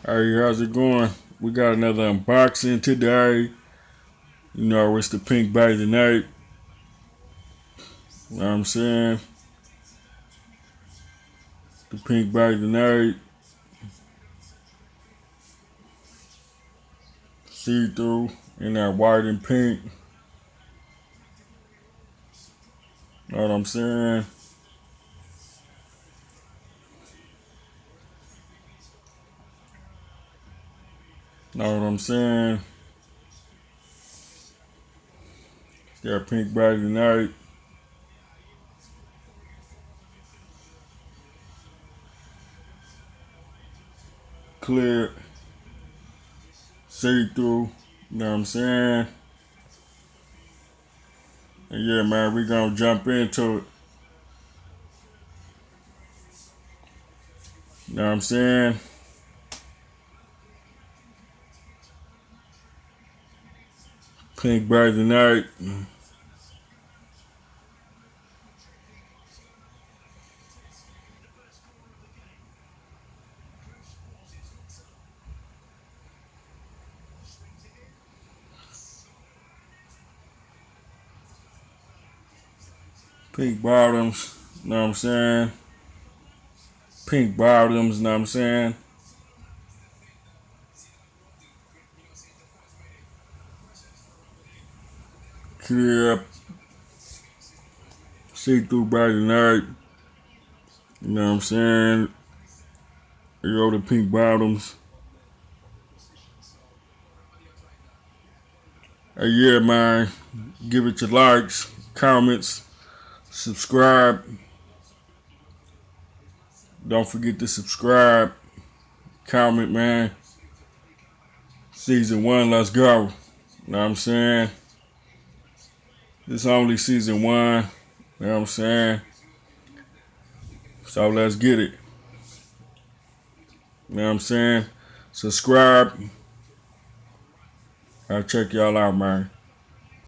Hey, how's it going? We got another unboxing today. You know, it's the pink bag tonight. You know what I'm saying? The pink bag tonight. See through in that white and pink. Know what I'm saying? Know what I'm saying? Got pink bag tonight. Clear. See through. You know what I'm saying? And yeah, man, we gonna jump into it. You know what I'm saying? Pink bag tonight. Pink bottoms. You know what I'm saying? Pink bottoms. You know what I'm saying? Clear. See through bag tonight. You know what I'm saying? You the pink bottoms. Hey, yeah, man. Give it your likes, comments, subscribe. Don't forget to subscribe, comment, man. Season 1, let's go. You know what I'm saying? This only season 1. You know what I'm saying? So let's get it. You know what I'm saying? Subscribe. I'll check y'all out, man.